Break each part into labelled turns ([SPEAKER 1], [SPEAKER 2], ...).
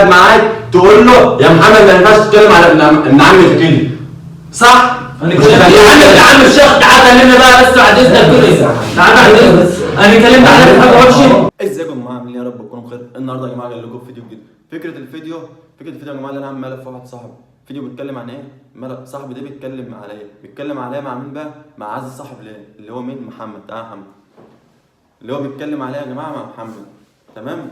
[SPEAKER 1] معاك تقول له يا محمد ما ينفعش تتكلم على ابن عمي كده، صح؟ يا عم الشيخ تعالى كلمنا بقى بس بعد اذنك كده. تعالى بعد اذنك، انا كلمت عليك في حاجه وحشه.
[SPEAKER 2] ازيكم يا جماعه؟ عاملين ايه؟ يا رب تكونوا بخير. النهارده يا جماعه جاي لكم فيديو جديد. فكره الفيديو يا جماعه اللي انا عامل ملف واحد صاحبي. فيديو بيتكلم عن ايه؟ ملف صاحبي ده بيتكلم عليا مع مين بقى؟ مع عز صاحب ليه؟ اللي هو مين؟ محمد. محمد اللي هو بيتكلم عليا يا جماعه مع محمد، تمام؟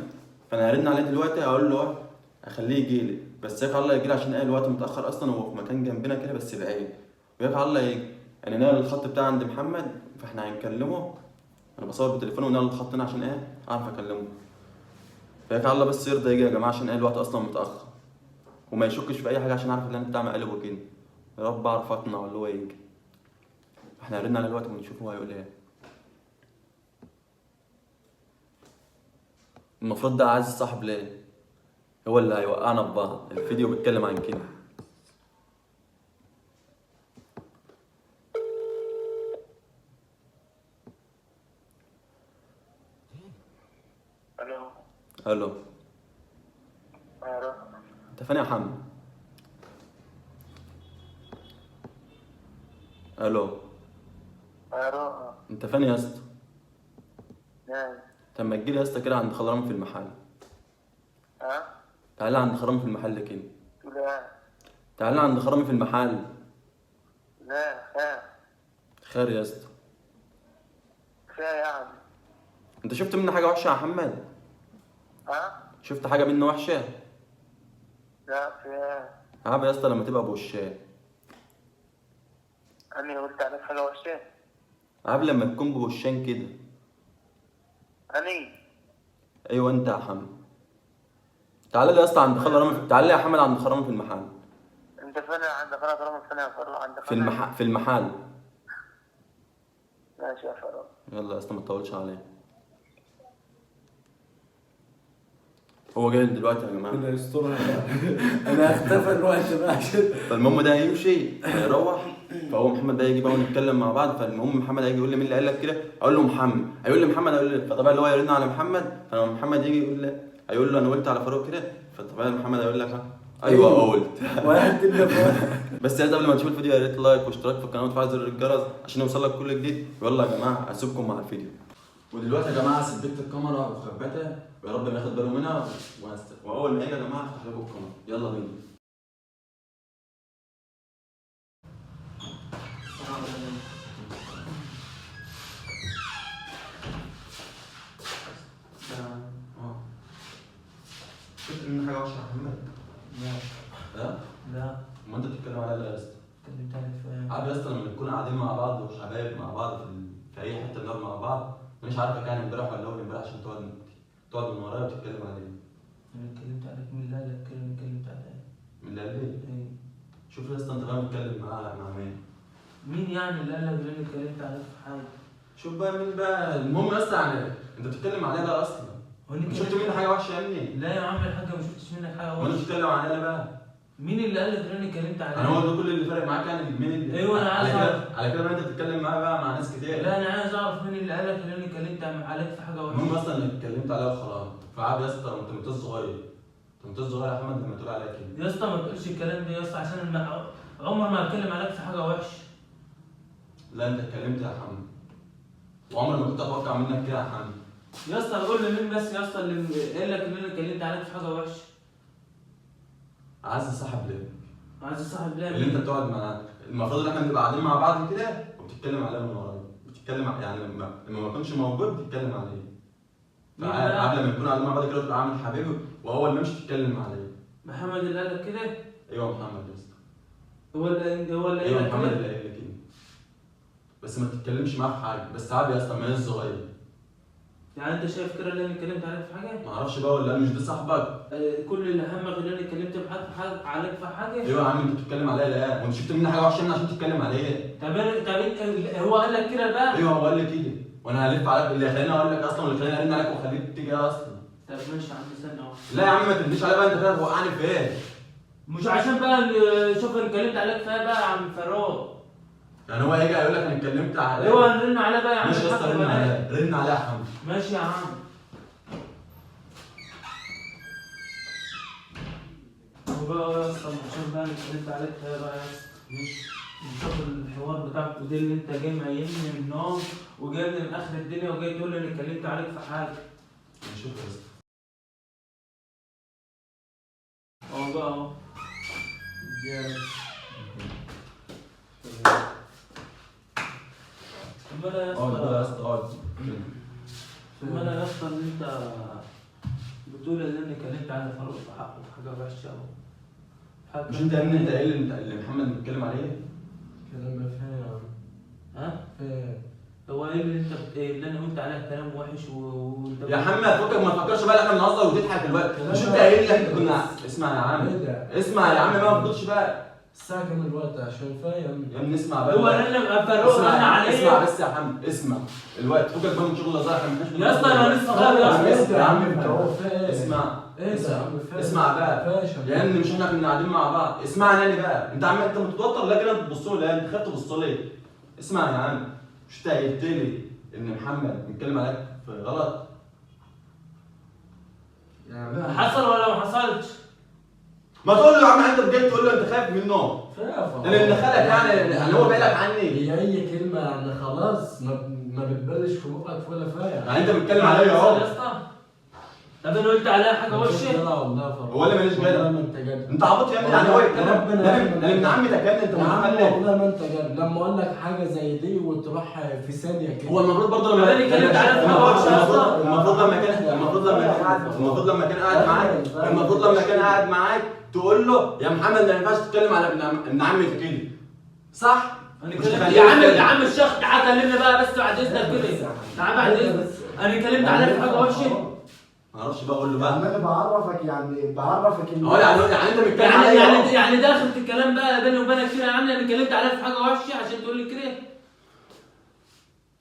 [SPEAKER 2] فانا هرن عليه دلوقتي اقول له اخليه يجي لي، بس هيك الله يجي لي عشان الوقت متاخر اصلا، هو في مكان جنبنا كده بس بعيد، وهيك الله يجي. يعني نقل الخط بتاعي عند محمد، فاحنا هنكلمه. انا بصور بالتليفون ونقل الخط هنا عشان اعرف اكلمه. فهيك الله بس يرضى يجي يا جماعه عشان الوقت اصلا متاخر، وما يشكش في اي حاجه عشان اعرف ان انا بتاع مقلب وكده. يا رب اعرف اقنعه ولا هو يجي. احنا هنرن على الوقت ونشوف هو هيقول ايه. المفروض ده عايز صاحب ليه، هو اللي هيوقعنا ببعض. الفيديو بيتكلم عن كده. الو انت فين يا محمد؟ الو انت فين يا اسطى؟ طب ما تجيلي يا اسطى كده عند خضرام في المحل. تعالى عند خرامي في المحل كده.
[SPEAKER 3] لا
[SPEAKER 2] تعالى عند خرامي في المحل.
[SPEAKER 3] لا
[SPEAKER 2] خير يا اسطى؟
[SPEAKER 3] كفايه يعني.
[SPEAKER 2] انت شفت مني حاجه وحشه يا محمد؟ شفت حاجه مني وحشه؟
[SPEAKER 3] لا كفايه.
[SPEAKER 2] عيب يا اسطى لما تبقى بوشاه.
[SPEAKER 3] أنا قلت عليك حاجة وحشة؟
[SPEAKER 2] عيب لما تكون بوشان كده.
[SPEAKER 3] أنا
[SPEAKER 2] ايوه انت يا محمد. تعالى لي يا اسطى عند خرامي، تعالى لي يا محمد عند خرامي في المحل.
[SPEAKER 3] أنت فين عند قناة رامي؟ فين يا فاروق؟ عند
[SPEAKER 2] في المحل.
[SPEAKER 3] ماشي يا فاروق.
[SPEAKER 2] يلا يا اسطى ما تطولش عليا. هو جاي دلوقتي يا جماعه.
[SPEAKER 4] ربنا يسترها. انا هختفى الوقت بقى عشان
[SPEAKER 2] فالمهم ده هيمشي هيروح، فهو محمد ده يجي بقى ونتكلم مع بعض. فالمهم محمد هيجي يقول لي مين اللي قال لك كده؟ اقول له محمد. هيقول لي محمد، اقول له فطبعا اللي هو يرن على محمد. فلما محمد يجي يقول لي، هيقول له انا قلت على فاروق كده. فطبعا محمد هيقول لك ايوه قلت.
[SPEAKER 4] واحد كده
[SPEAKER 2] بس يا قبل ما تشوف الفيديو يا ريت لايك واشتراك في القناه وتفعل زر الجرس عشان يوصل لك كل جديد. يلا يا جماعه اسيبكم مع الفيديو. ودلوقتي يا جماعه ثبت الكاميرا وخبتها، ويا رب ما ياخد باله منها. واول ما يجي يا جماعه افتح لكم الكاميرا. يلا بينا. شفت مني حاجه وحشه يا محمد؟ لا
[SPEAKER 4] لا
[SPEAKER 2] ما انت بتتكلم عليا لا يا اسطى؟
[SPEAKER 4] اتكلمت عليك في ايه؟
[SPEAKER 2] عارف يا اسطى لما نكون قاعدين مع بعض وحبايب مع بعض في اي حته بنقعد مع بعض، مش عارفك يعني امبارح ولا اول امبارح عشان تقعد من ورايا وتتكلم عليا.
[SPEAKER 4] انا اتكلمت عليك. مين اللي قال لك اتكلمت عليك؟
[SPEAKER 2] من اللي قال لي؟
[SPEAKER 4] ايه؟
[SPEAKER 2] شوف يا اسطى انت بقى بتتكلم مع مين؟
[SPEAKER 4] مين يعني اللي قال لك ان انا اتكلمت عليك في حاجه؟
[SPEAKER 2] شوف بقى مين بقى. المهم يا اسطى يعني انت بتتكلم عليا لا اصلا.
[SPEAKER 4] هو انت
[SPEAKER 2] شفت مني حاجه وحشه يا ابني؟
[SPEAKER 4] لا يا عم الحاجه ما شفتش منك حاجه
[SPEAKER 2] وانا
[SPEAKER 4] وحشه.
[SPEAKER 2] بتتكلم عليا بقى.
[SPEAKER 4] مين اللي قال لك ان انا اتكلمت عليك؟
[SPEAKER 2] انا هو ده كل اللي فارق معاك يعني مين اللي.
[SPEAKER 4] ايوه انا عايز اعرف.
[SPEAKER 2] على كده بقى انت بتتكلم معايا بقى مع ناس كتير.
[SPEAKER 4] لا انا عايز اعرف مين اللي قال لك ان انا اتكلمت عليك في حاجه وحشه.
[SPEAKER 2] المهم اصلا انك اتكلمت عليا وخلاص. فعاب يا اسطى انت متوز صغير. انت متوز صغير يا احمد لما تقول عليا كده.
[SPEAKER 4] يا اسطى ما تقولش الكلام ده يا اسطى عشان عمر ما اتكلم عليك في حاجه وحشه.
[SPEAKER 2] لا انت اتكلمت يا محمد، وعمري ما كنت اتوقع منك كده يا محمد.
[SPEAKER 4] يا اسطى قول لي مين بس يا اسطى اللي قال لك ان انا اتكلمت عليك في حاجه وحشه.
[SPEAKER 2] عايز صاحب ليه؟
[SPEAKER 4] عايز صاحب ليه؟
[SPEAKER 2] اللي انت بتقعد معاه. المفروض ان احنا نبقى قاعدين مع بعض كده وبتتكلم عليا من ورايا. بتتكلم يعني لما ما اكونش موجود بتتكلم عليا. فقبل ما نكون قاعدين مع بعض كده تبقى عامل حبيبي، واول ما امشي تتكلم عليا.
[SPEAKER 4] محمد اللي قال لك كده؟
[SPEAKER 2] ايوه محمد يا اسطى.
[SPEAKER 4] هو اللي
[SPEAKER 2] ايوه
[SPEAKER 4] قال لك
[SPEAKER 2] محمد
[SPEAKER 4] كده؟
[SPEAKER 2] اللي قال لي كده. بس ما تتكلمش معاه في حاجه. بس عادي يا اسطى ماليش صغير.
[SPEAKER 4] يعني انت شايف كده اللي انا اتكلمت عليك في حاجه؟
[SPEAKER 2] ما اعرفش بقى ولا مش ده صاحبك؟
[SPEAKER 4] كل اللي همك اللي انا اتكلمت عليك في حاجه؟
[SPEAKER 2] ايوه يا عم انت بتتكلم عليا لا، وانت شفت مني حاجه وحشه مني عشان تتكلم عليا.
[SPEAKER 4] طب هو قال لك كده بقى؟
[SPEAKER 2] ايوه هو قال لي كده، وانا هلف عليك. اللي خلاني اقول لك اصلا واللي خلاني ارن عليك وخليك تيجي اصلا.
[SPEAKER 4] طب ماشي يا عم استنى اهو.
[SPEAKER 2] لا يا عم ما تديش عليا بقى، انت كده توقعني في ايه؟
[SPEAKER 4] مش عشان بقى شوف انا اتكلمت عليك فيها بقى يا عم فاروق.
[SPEAKER 2] يعني هو هيجي هيقول لك انا اتكلمت على
[SPEAKER 4] ايوه نرن عليه بقى يا عم.
[SPEAKER 2] ماشي يا اسطى رن عليا، رن عليا يا حمد.
[SPEAKER 4] ماشي يا عم. شوف بقى يا اسطى، نشوف بقى اللي عليك فيها بقى يا اسطى. نشوف الحوار بتاعكوا دي اللي انت جاي مقيمني من النوم وجايبني من اخر الدنيا وجاي تقول لي اني اتكلمت عليك في حاجه.
[SPEAKER 1] نشوف يا اسطى.
[SPEAKER 4] اهو بقى اهو. امال يا
[SPEAKER 2] اقعد بقى يا
[SPEAKER 4] اسطى،
[SPEAKER 2] اسطى اقعد.
[SPEAKER 4] امال يا اسطى ان انت بتقول ان انا اتكلمت على فاروق في حقه في حاجه وحشه اهو.
[SPEAKER 2] مش انت يا ابني انت ايه اللي محمد بيتكلم عليه؟
[SPEAKER 5] كلام فاهم.
[SPEAKER 4] ها؟
[SPEAKER 5] فاهم.
[SPEAKER 4] هو ايه اللي انت اللي انا قلت عليها كلام وحش وانت
[SPEAKER 2] يا محمد فكك ما تفكرش بقى احنا بنهزر وتضحك دلوقتي. مش انت قايل لي احنا كنا اسمع يا عم
[SPEAKER 5] ايه ده؟
[SPEAKER 2] اسمع يا عم ما تفضلش بقى
[SPEAKER 5] الساعة كام الوقت عشان فاهم؟
[SPEAKER 2] يا ابني اسمع بقى
[SPEAKER 4] هو انا اللي فاروق
[SPEAKER 2] اسمع
[SPEAKER 4] انا عليه.
[SPEAKER 2] اسمع بس يا محمد اسمع الوقت فكك بقى من شغل الهزار احنا ما
[SPEAKER 4] يا اسطى انا لسه صغير يا اسطى.
[SPEAKER 5] يا عم انت هو فاهم.
[SPEAKER 2] اسمع
[SPEAKER 5] ايه ده يا عم فاهم؟
[SPEAKER 2] اسمع بقى
[SPEAKER 5] فاشل.
[SPEAKER 2] يا ابني مش احنا كنا قاعدين مع بعض اسمعني انا بقى انت عم انت متوتر لكن انت تبص له لا انت خايف تبص لي اسمع يا عم مش انت قلت لي ان محمد بيتكلم عليك في غلط
[SPEAKER 5] يعني
[SPEAKER 4] حصل ولا ما حصلش؟
[SPEAKER 2] ما تقول له يا عم انت بجد تقول له انت خايف منه
[SPEAKER 5] فاهم.
[SPEAKER 2] لان خالك يعني هو بعيدك عني
[SPEAKER 5] هي اي كلمة يعني خلاص ما بتبلش في بقك ولا فاهم.
[SPEAKER 2] يعني انت بتتكلم عليا
[SPEAKER 4] حصل
[SPEAKER 2] اهو
[SPEAKER 4] يا اسطى. طب انا قلت عليها حاجه وحشه؟
[SPEAKER 2] هو اللي ماليش جدع.
[SPEAKER 5] والله ما انت جدع.
[SPEAKER 2] انت عبيط يا ابني يعني هو يتكلم
[SPEAKER 5] ربنا
[SPEAKER 2] ده ابن عمي ده يا ابني انت
[SPEAKER 5] يا عم
[SPEAKER 2] متخلف
[SPEAKER 5] والله ما انت جدع. لما اقول لك حاجة زي دي وتروح في ثانية كده.
[SPEAKER 2] هو المفروض برضه لما
[SPEAKER 4] أنا اللي اتكلمت عليه في حاجة وحشة يا اسطى. المفروض لما كان قاعد معاك المفروض لما كان قاعد معاك تقول له يا محمد ما ينفعش تتكلم على ابن عمي كده صح؟ انا
[SPEAKER 2] مش
[SPEAKER 4] كلمت
[SPEAKER 2] تخليه
[SPEAKER 4] يا عم
[SPEAKER 2] كده.
[SPEAKER 4] يا عم الشيخ تعال كلمني بقى بس بعد اذنك كده. تعال بعد اذنك. انا اتكلمت عليك في حاجه وحشه؟
[SPEAKER 2] ما اعرفش بقى اقول له
[SPEAKER 6] يعني
[SPEAKER 2] بقى
[SPEAKER 6] انا بعرفك ان
[SPEAKER 2] اه يعني انت بتتكلم
[SPEAKER 4] يعني
[SPEAKER 2] عليا
[SPEAKER 4] يعني
[SPEAKER 2] اهو.
[SPEAKER 4] يعني ده اخرة الكلام بقى بيني وبينك كده يا عم. انا اتكلمت عليك في حاجه وحشه عشان تقول لي كده؟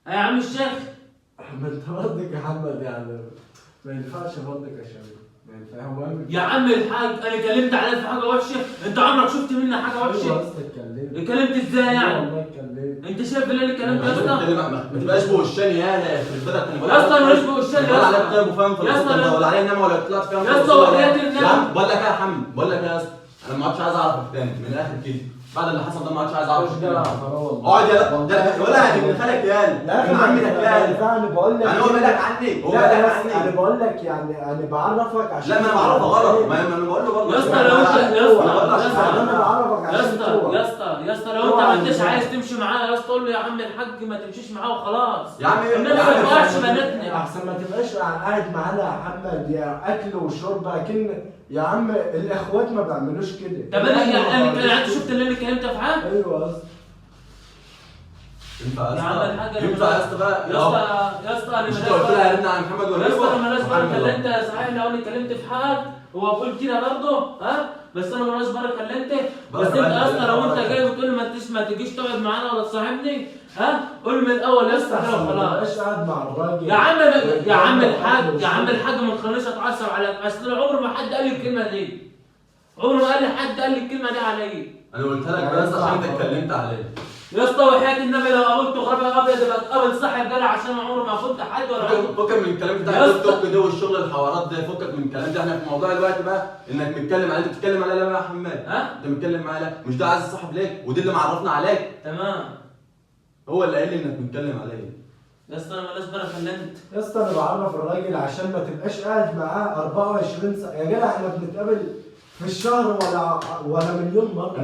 [SPEAKER 4] يا عم الشيخ
[SPEAKER 5] ما انت ردك يا محمد يعني ما ينفعش ردك يا شباب. ما ينفع هو
[SPEAKER 4] يا عم الحاج انا اتكلمت عليك في حاجه وحشه؟ انت عمرك شفت مني حاجه
[SPEAKER 5] ايوه
[SPEAKER 4] وحشه؟
[SPEAKER 5] اصلا اتكلمت.
[SPEAKER 4] اتكلمت ازاي يعني؟
[SPEAKER 5] والله اتكلمت.
[SPEAKER 4] انت شايف اللي انا اتكلمت يا اسطى؟
[SPEAKER 2] ما تبقاش بوشاني يا في البلد انا بقول
[SPEAKER 4] يا اسطى انا مش بوشاني يا
[SPEAKER 2] عليك
[SPEAKER 4] اسطى.
[SPEAKER 2] طيب وفاهم في
[SPEAKER 4] يا اسطى
[SPEAKER 2] الخطه
[SPEAKER 4] أنا-
[SPEAKER 2] ولا عليا انما ولا طلعت فاهم
[SPEAKER 4] يا اسطى وحياة النبي.
[SPEAKER 2] بقول لك ايه يا محمد بقول لك ايه يا اسطى انا ما عادش عايز اعرفك تاني من الاخر كده بعد اللي حصل ده ما عادش عايز اعرفك
[SPEAKER 5] مش
[SPEAKER 2] تاني
[SPEAKER 5] جدع والله.
[SPEAKER 2] اقعد يا ده ولا ابن خالك يا ابن عمي ده يا
[SPEAKER 6] انا بقول لك
[SPEAKER 2] يعني هو بالك عني هو
[SPEAKER 6] لا
[SPEAKER 2] بالك
[SPEAKER 6] بس انا
[SPEAKER 2] عني
[SPEAKER 6] بقول لك يعني انا بعرفك عشان
[SPEAKER 2] لا ما انا بعرفه غلط ما انا بقول له برضه
[SPEAKER 4] يا اسطى لو انت يا اسطى
[SPEAKER 6] انا بعرفك
[SPEAKER 4] يا
[SPEAKER 6] عشان
[SPEAKER 4] اسطى
[SPEAKER 6] تروح.
[SPEAKER 4] يا اسطى يا اسطى لو انت ما انتش عايز تمشي معاه يا اسطى قول له يا عم الحاج ما تمشيش معاه وخلاص.
[SPEAKER 2] يا عم
[SPEAKER 4] انما ما توقعش بناتنا.
[SPEAKER 6] احسن ما تبقاش قاعد معانا يا محمد يا اكل وشرب اكن يا عم الاخوات ما بيعملوش كده.
[SPEAKER 4] طب انا يعني انت شفت اللي انا اتكلمت في حاجه؟
[SPEAKER 6] ايوه اصلا
[SPEAKER 2] ينفع
[SPEAKER 4] يا عم الحاج أنا
[SPEAKER 2] ينفع يا اسطى بقى
[SPEAKER 4] يا اسطى يا اسطى انا
[SPEAKER 2] مش
[SPEAKER 4] ماليش
[SPEAKER 2] انت قلت لها
[SPEAKER 4] بقى-
[SPEAKER 2] يا ابني على محمد ولا
[SPEAKER 4] يا اسطى انا
[SPEAKER 2] إيه؟
[SPEAKER 4] ماليش بالك
[SPEAKER 2] محمد
[SPEAKER 4] اللي
[SPEAKER 2] والله.
[SPEAKER 4] انت صحيح لو انا اتكلمت في حاجه هو بقول كده برضه ها بس انا ماليش بالك اللي انت بس انت يا اسطى لو انت جاي وتقول لي ما تجيش تقعد معانا ولا تصاحبني ها قول من الاول يا اسطى كده
[SPEAKER 6] احسن ما
[SPEAKER 4] وخلاص.
[SPEAKER 6] تبقاش قاعد مع الراجل
[SPEAKER 4] يا عم يا عم الحاج يا عم الحاج ما تخلينيش اتعصب عليك اصل عمر ما حد قال لي الكلمه دي. عمر ما قال لي حد قال لي الكلمه دي عليا.
[SPEAKER 2] انا قلت لك بس عشان انت اتكلمت عليه
[SPEAKER 4] يا اسطى وحياة النبي لو قابلت غراب ابيض يبقى تقابل صاحب جدع عشان عمري ما كنت حد ولا عمري.
[SPEAKER 2] فكك من الكلام بتاع
[SPEAKER 4] يا
[SPEAKER 2] التيك
[SPEAKER 4] اسطى.
[SPEAKER 2] توك ده والشغل الحوارات ده فكك من الكلام ده احنا في موضوع الوقت بقى انك بتتكلم عليه انت بتتكلم عليه لا يا حماد
[SPEAKER 4] ها؟
[SPEAKER 2] انت بتتكلم معايا لا مش ده عايز صاحب ليك ودي اللي معرفنا عليك
[SPEAKER 4] تمام.
[SPEAKER 2] هو اللي قال لي انك بتتكلم عليه
[SPEAKER 4] يا اسطى انا ماليش بالك الا انت.
[SPEAKER 6] يا اسطى انا بعرف الراجل عشان ما تبقاش قاعد معاه 24 ساعه يا جدع احنا بنتقابل في الشهر ولا مليون مره.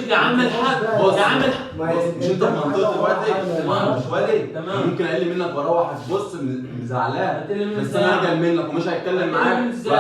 [SPEAKER 4] يا عم الحاج
[SPEAKER 2] بص.
[SPEAKER 4] يا عم
[SPEAKER 2] مش انت في منطقه دلوقتي
[SPEAKER 4] تمام.
[SPEAKER 2] شوالي
[SPEAKER 4] تمام.
[SPEAKER 2] ممكن اقل منك واروح تبص مزعلان
[SPEAKER 4] هتقل مني
[SPEAKER 2] بس
[SPEAKER 4] ازاي
[SPEAKER 2] انا
[SPEAKER 4] يعني؟
[SPEAKER 2] اجل منك ومش هيتكلم
[SPEAKER 4] هتقل
[SPEAKER 2] معاك
[SPEAKER 4] مني ازاي؟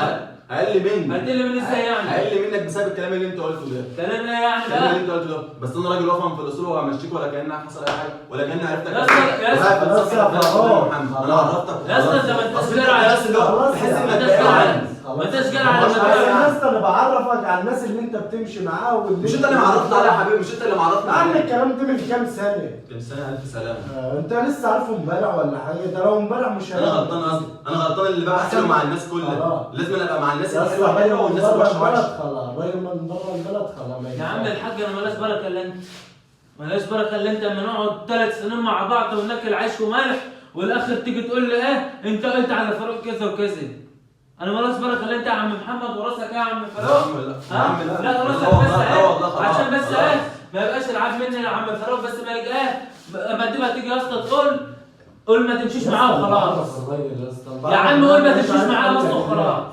[SPEAKER 2] اقل منك
[SPEAKER 4] هتقل مني ازاي يعني؟
[SPEAKER 2] اقل منك بسبب الكلام اللي انت قلته ده
[SPEAKER 4] كلام ايه يعني
[SPEAKER 2] الكلام اللي
[SPEAKER 4] بقى؟
[SPEAKER 2] انت قلته ده بس انا راجل وافهم في الاصول وهمشيك ولا كان حصل اي حاجه ولا كان عرفتك
[SPEAKER 4] يا اسطى- يا اسطى-
[SPEAKER 6] خلاص يا
[SPEAKER 2] محمد انا عرفتك
[SPEAKER 4] يا اسطى انت ما
[SPEAKER 2] اصل
[SPEAKER 4] انتش
[SPEAKER 2] انت
[SPEAKER 4] جدع يا
[SPEAKER 2] بس اللي هو
[SPEAKER 6] خلاص
[SPEAKER 2] تحس
[SPEAKER 6] يا
[SPEAKER 2] انك
[SPEAKER 4] عم.
[SPEAKER 2] بعيد عني
[SPEAKER 4] ما انتش جدع على
[SPEAKER 6] مش
[SPEAKER 4] مدار
[SPEAKER 6] يا اسطى انا بعرفك على الناس اللي انت بتمشي معاه واللي
[SPEAKER 2] مش انت اللي معرفنا عليه يا حبيبي مش انت اللي معرفنا
[SPEAKER 6] يا عم
[SPEAKER 2] عليه
[SPEAKER 6] الكلام ده من كام سنه؟
[SPEAKER 2] كم سنه الف سلامه
[SPEAKER 6] انت لسه عارفه امبارح ولا حاجه؟ ده لو امبارح مش
[SPEAKER 2] انا غلطان اصلا انا غلطان اللي بقى حلو مع الناس كلها
[SPEAKER 6] خلاص.
[SPEAKER 2] لازم أنا ابقى مع الناس
[SPEAKER 6] يا
[SPEAKER 2] الحلوه
[SPEAKER 6] اسطى
[SPEAKER 2] حلوه والناس الوحشه وحشه
[SPEAKER 6] خلاص راجل من بره البلد خلاص ما
[SPEAKER 4] يا عم
[SPEAKER 6] ينفعش.
[SPEAKER 4] الحاج انا ماليش بركه الا انت. ماليش بركه الا انت اما نقعد 3 سنين مع بعض وناكل عيش وملح والاخر تيجي تقول لي ايه انت قلت على فاروق كذا وكذا. انا ما راس بالك اللي انت يا عم محمد وراسك ايه يا عم
[SPEAKER 2] لا يا
[SPEAKER 4] فاروق؟
[SPEAKER 2] عم لا يا
[SPEAKER 4] ها؟
[SPEAKER 2] عم لا
[SPEAKER 4] لا راسك
[SPEAKER 2] لا
[SPEAKER 4] بس
[SPEAKER 2] والله، لا
[SPEAKER 4] ايه
[SPEAKER 2] والله خلاص.
[SPEAKER 4] عشان بس
[SPEAKER 2] خلاص.
[SPEAKER 4] ايه ما يبقاش العاب مني يا عم فاروق، بس ما يجي ايه ما تبقى تيجي يا اسطى قول ما تمشيش معاه وخلاص. يا عم قول ما تمشيش معاه بس وخلاص.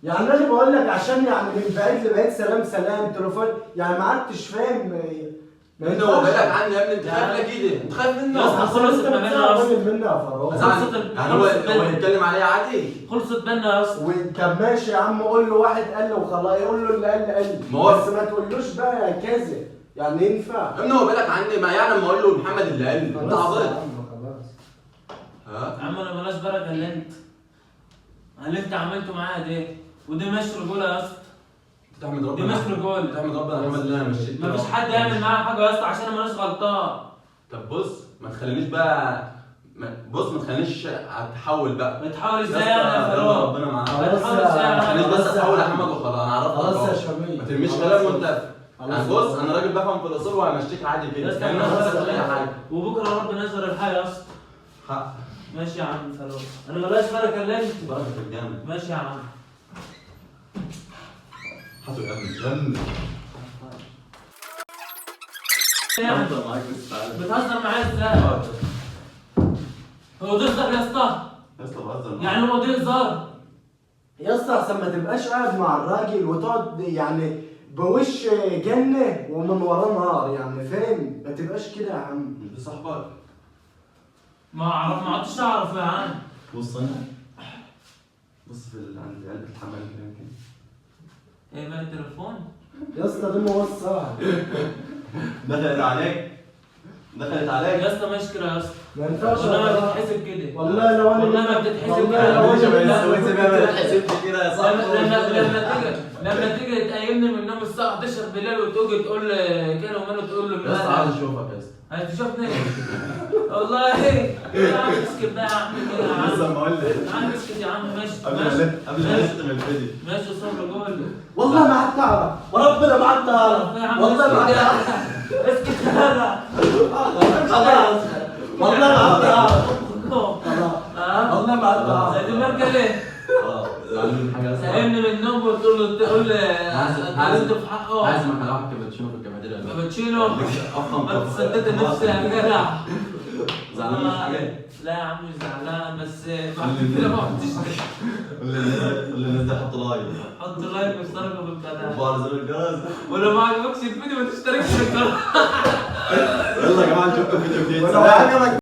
[SPEAKER 6] يعني انا بقول لك عشان يعني من بعيد لبعيد سلام سلام تليفون، يعني ما عدتش فاهم. ما
[SPEAKER 2] انت هو بالك عني يا ابني، انت خايف ليه كده؟ انت خايف منه؟
[SPEAKER 4] يا اسطى خلصت ما بيننا يا اسطى.
[SPEAKER 6] مني يا فاروق.
[SPEAKER 2] يعني هو يتكلم عليا عادي؟
[SPEAKER 4] خلصت بينا يا اسطى.
[SPEAKER 6] طب ماشي يا عم، قول له واحد قال له وخلاص، يقول له اللي قال
[SPEAKER 2] ما هو-
[SPEAKER 6] بس ما تقولوش بقى كذا، يعني ينفع.
[SPEAKER 2] يا ابني هو بالك عني، ما يعني لما اقول له محمد اللي قال لي انت
[SPEAKER 6] خلاص
[SPEAKER 2] عبيط.
[SPEAKER 6] يا عم خلاص.
[SPEAKER 2] ها؟
[SPEAKER 4] يا عم انا مالهاش بركه اللي انت عملته معايا ده، ودي مش رجوله يا اسطى.
[SPEAKER 2] تحمد
[SPEAKER 4] دي
[SPEAKER 2] ربنا.
[SPEAKER 4] مش رجوله.
[SPEAKER 2] تحمد ربنا يا محمد اللي انا مشيت.
[SPEAKER 4] مفيش حد يعمل معايا حاجه يا اسطى عشان انا ماليش غلطان.
[SPEAKER 2] طب بص ما تخلينيش بقى بص ما تخلينيش اتحول بقى.
[SPEAKER 4] بتحاول
[SPEAKER 2] يا
[SPEAKER 4] ازاي
[SPEAKER 2] اسطى،
[SPEAKER 4] يعني يا
[SPEAKER 2] يلا
[SPEAKER 4] فاروق؟
[SPEAKER 2] ربنا معاك.
[SPEAKER 6] خلاص
[SPEAKER 4] بتحاول ازاي
[SPEAKER 6] يا-
[SPEAKER 4] يعني؟
[SPEAKER 2] خلينيش بس
[SPEAKER 6] خلاص يا-
[SPEAKER 2] اتحول يا محمد وخلاص، انا عرفت.
[SPEAKER 6] خلاص يا شميل.
[SPEAKER 2] ما ترميش
[SPEAKER 6] خلاص
[SPEAKER 2] كلام
[SPEAKER 6] يا-
[SPEAKER 2] وانت يعني بص انا راجل بفهم في الاصول وهمشيك عادي
[SPEAKER 4] يا
[SPEAKER 2] كده.
[SPEAKER 4] اسطى
[SPEAKER 2] كأني
[SPEAKER 4] انا
[SPEAKER 2] ما
[SPEAKER 4] خلاص
[SPEAKER 2] حصلش اي حاجه.
[SPEAKER 4] وبكره ربنا يظهر الحياه يا اسطى.
[SPEAKER 2] حق.
[SPEAKER 4] ماشي يا عم فاروق، انا مالهاش بركه
[SPEAKER 2] بركه في الجنه.
[SPEAKER 4] ماشي يا عم.
[SPEAKER 2] حطوا يا ابني الجنه.
[SPEAKER 4] يعني
[SPEAKER 2] معاك بس تعالى.
[SPEAKER 4] بتهزر معايا ازاي؟ هو ده هزار يا اسطى؟
[SPEAKER 2] يا اسطى بهزر معاك.
[SPEAKER 4] يعني هو ده هزار؟
[SPEAKER 6] يا اسطى احسن ما تبقاش قاعد مع الراجل وتقعد يعني بوش جنه ومن وراه نار، يعني فاهم؟ ما تبقاش كده يا عم.
[SPEAKER 2] مش ده صاحبك؟
[SPEAKER 4] ما عدتش اعرف يا عم.
[SPEAKER 2] بص هنا. بص في عند علبه الحمام كده يمكن.
[SPEAKER 4] ايه بقى التليفون؟
[SPEAKER 6] يا اسطى دي موسع.
[SPEAKER 2] دخلت عليك. دخلت عليك.
[SPEAKER 4] يا اسطى مشكلة يا اسطى.
[SPEAKER 6] ما ينفعش
[SPEAKER 4] والله ما
[SPEAKER 6] يا
[SPEAKER 4] بتتحسب كده.
[SPEAKER 6] والله لو انا
[SPEAKER 4] والله ما بتتحسب
[SPEAKER 6] والله
[SPEAKER 4] كده.
[SPEAKER 6] لو
[SPEAKER 2] مش
[SPEAKER 6] انا
[SPEAKER 2] بس وانت بقى ما تحسبش كده يا صاحبي.
[SPEAKER 4] لما تيجي تقيمني من النوم الساعة 11 بالليل وتيجي تقول كان وماله تقول له
[SPEAKER 2] يا اسطى عايز اشوفك يا اسطى.
[SPEAKER 4] هتشوفني والله يا عم اسكت بقى يا عم كده يا عم.
[SPEAKER 2] لسه ما قلت.
[SPEAKER 4] يا عم اسكت يا عم ماشي
[SPEAKER 2] قبل ما نختم الفيديو.
[SPEAKER 4] ماشي صبر قول.
[SPEAKER 6] والله ما عدت اعرف وربنا ما عدت اعرف.
[SPEAKER 4] يا عم
[SPEAKER 6] والله ما عدت اعرف.
[SPEAKER 4] اسكت يلا.
[SPEAKER 6] خلاص والله ما عدت اعرف.
[SPEAKER 4] ها؟
[SPEAKER 6] والله ما عدت اعرف.
[SPEAKER 4] زي دماغك ليه؟
[SPEAKER 2] اه زعلان حاجه يا اسطى.
[SPEAKER 4] ساهمني من النوم وتقول له
[SPEAKER 2] عايز
[SPEAKER 4] في حقه.
[SPEAKER 2] عايز مكان واحد كابتشينو في الكافيتيريا.
[SPEAKER 4] كابتشينو
[SPEAKER 2] افخم
[SPEAKER 4] ما تصدقت نفسي يا جدع.
[SPEAKER 2] زعلان من حاجه.
[SPEAKER 4] لا يا عم مش زعلان بس بعد كده ما عدتش
[SPEAKER 2] قول للناس دي حط لايك.
[SPEAKER 4] حط لايك واشتركوا في القناه
[SPEAKER 2] وفعل زر الجرس.
[SPEAKER 4] ولو ما عجبكش الفيديو ما تشتركش في القناه.
[SPEAKER 2] يلا يا جماعه نشوفكم في فيديو جديد.
[SPEAKER 6] ولو عجبك